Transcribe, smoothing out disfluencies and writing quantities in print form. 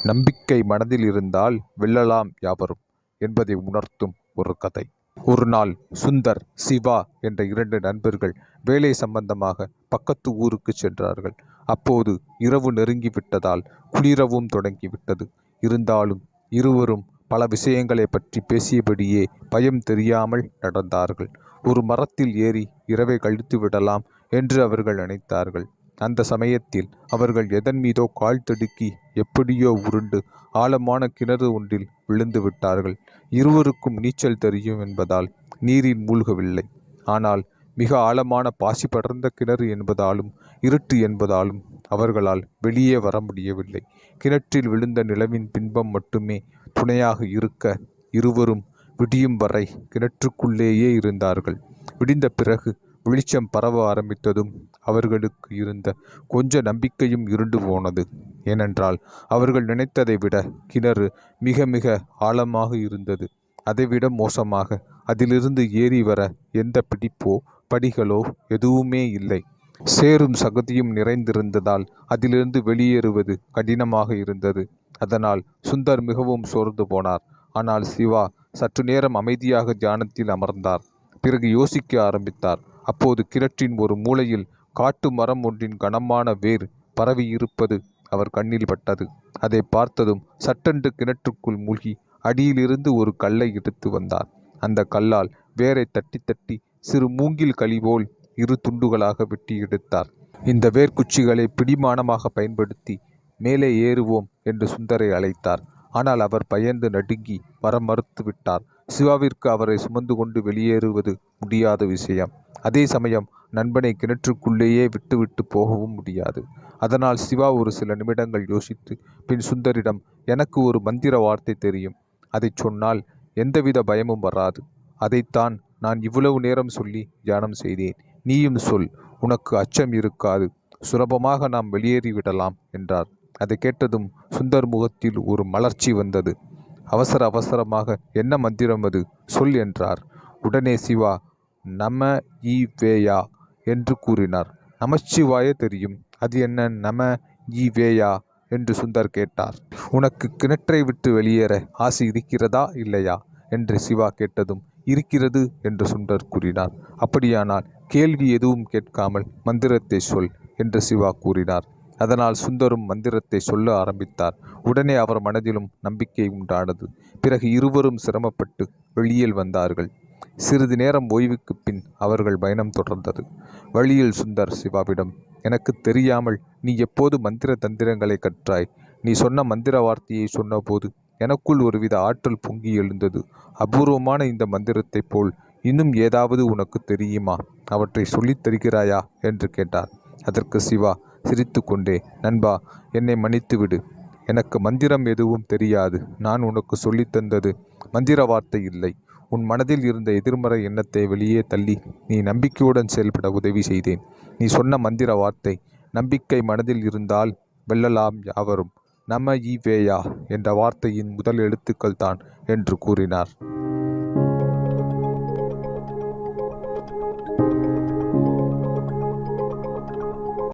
நம்பிக்கை மனதில் இருந்தால் வெல்லலாம் யாவரும் என்பதை உணர்த்தும் ஒரு கதை. ஒரு நாள் சுந்தர், சிவா என்ற 2 நண்பர்கள் வேலை சம்பந்தமாக பக்கத்து ஊருக்கு சென்றார்கள். அப்போது இரவு நெருங்கிவிட்டதால் குளிரவும் தொடங்கிவிட்டது. இருந்தாலும் இருவரும் பல விஷயங்களை பற்றி பேசியபடியே பயம் தெரியாமல் நடந்தார்கள். ஒரு மரத்தில் ஏறி இரவை கழித்து விடலாம் என்று அவர்கள் நினைத்தார்கள். அந்த சமயத்தில் அவர்கள் எதன் மீதோ கால் தடுக்கி எப்படியோ உருண்டு ஆழமான கிணறு ஒன்றில் விழுந்து விட்டார்கள். இருவருக்கும் நீச்சல் தெரியும் என்பதால் நீரில் மூழ்கவில்லை. ஆனால் மிக ஆழமான பாசி படர்ந்த கிணறு என்பதாலும் இருட்டு என்பதாலும் அவர்களால் வெளியே வர முடியவில்லை. கிணற்றில் விழுந்த நிலவின் பின்பம் மட்டுமே துணையாக இருக்க இருவரும் விடியும் வரை கிணற்றுக்குள்ளேயே இருந்தார்கள். விடிந்த பிறகு வெளிச்சம் பரவ ஆரம்பித்ததும் அவர்களுக்கு இருந்த கொஞ்ச நம்பிக்கையும் இருண்டு போனது. ஏனென்றால் அவர்கள் நினைத்ததை விட கிணறு மிக மிக ஆழமாக இருந்தது. அதைவிட மோசமாக அதிலிருந்து ஏறி வர எந்த பிடிப்போ படிகளோ எதுவுமே இல்லை. சேரும் சகதியும் நிறைந்திருந்ததால் அதிலிருந்து வெளியேறுவது கடினமாக இருந்தது. அதனால் சுந்தர் மிகவும் சோர்ந்து போனார். ஆனால் சிவா சற்று நேரம் அமைதியாக தியானத்தில் அமர்ந்தார். பிறகு யோசிக்க ஆரம்பித்தார். அப்போது கிணற்றின் ஒரு மூலையில் காட்டு மரம் ஒன்றின் கனமான வேர் பரவி இருப்பது அவர் கண்ணில் பட்டது. அதை பார்த்ததும் சட்டென்று கிணற்றுக்குள் மூழ்கி அடியிலிருந்து ஒரு கல்லை எடுத்து வந்தார். அந்த கல்லால் வேரை தட்டி தட்டி சிறு மூங்கில் களி போல் 2 துண்டுகளாக வெட்டி எடுத்தார். இந்த வேர்க்குச்சிகளை பிடிமானமாக பயன்படுத்தி மேலே ஏறுவோம் என்று சுந்தரை அழைத்தார். ஆனால் அவர் பயந்து நடுங்கி வர மறுத்து விட்டார். சிவாவிற்கு அவரை சுமந்து கொண்டு வெளியேறுவது முடியாத விஷயம். அதே சமயம் நண்பனை கிணற்றுக்குள்ளேயே விட்டுவிட்டு போகவும் முடியாது. அதனால் சிவா ஒரு சில நிமிடங்கள் யோசித்து பின் சுந்தரிடம், எனக்கு ஒரு மந்திர வார்த்தை தெரியும். அதை சொன்னால் எந்தவித பயமும் வராது. அதைத்தான் நான் இவ்வளவு நேரம் சொல்லி தியானம் செய்தேன். நீயும் சொல், உனக்கு அச்சம் இருக்காது. சுலபமாக நாம் வெளியேறிவிடலாம் என்றார். அதை கேட்டதும் சுந்தர் முகத்தில் ஒரு மலர்ச்சி வந்தது. அவசர அவசரமாக, என்ன மந்திரம் அது, சொல் என்றார். உடனே சிவா நம ஈவேயா என்று கூறினார். நமச்சிவாய தெரியும், அது என்ன நம ஈவேயா என்று சுந்தர் கேட்டார். உனக்கு கிணற்றை விட்டு வெளியேற ஆசை இருக்கிறதா இல்லையா என்று சிவா கேட்டதும் இருக்கிறது என்று சுந்தர் கூறினார். அப்படியானால் கேள்வி எதுவும் கேட்காமல் மந்திரத்தை சொல் என்று சிவா கூறினார். அதனால் சுந்தரும் மந்திரத்தை சொல்ல ஆரம்பித்தார். உடனே அவர் மனதிலும் நம்பிக்கை உண்டானது. பிறகு இருவரும் சிரமப்பட்டு வெளியில் வந்தார்கள். சிறிது நேரம் ஓய்வுக்கு பின் அவர்கள் பயணம் தொடர்ந்தது. வழியில் சுந்தர் சிவாவிடம், எனக்கு தெரியாமல் நீ எப்போது மந்திர தந்திரங்களை கற்றாய்? நீ சொன்ன மந்திர வார்த்தையை சொன்னபோது எனக்குள் ஒருவித ஆற்றல் பொங்கி எழுந்தது. அபூர்வமான இந்த மந்திரத்தை போல் இன்னும் ஏதாவது உனக்கு தெரியுமா? அவற்றை சொல்லித் தருகிறாயா என்று கேட்டார். அதற்கு சிவா சிரித்து கொண்டே, நண்பா, என்னை மன்னித்துவிடு. எனக்கு மந்திரம் எதுவும் தெரியாது. நான் உனக்கு சொல்லித்தந்தது மந்திர வார்த்தை இல்லை. உன் மனதில் இருந்த எதிர்மறை எண்ணத்தை வெளியே தள்ளி நீ நம்பிக்கையுடன் செயல்பட உதவி செய்தேன். நீ சொன்ன மந்திர வார்த்தை, நம்பிக்கை மனதில் இருந்தால் வெல்லலாம் யாவரும், நம ஈவேயா என்ற வார்த்தையின் முதல் எழுத்துக்கள் தான் என்று கூறினார்.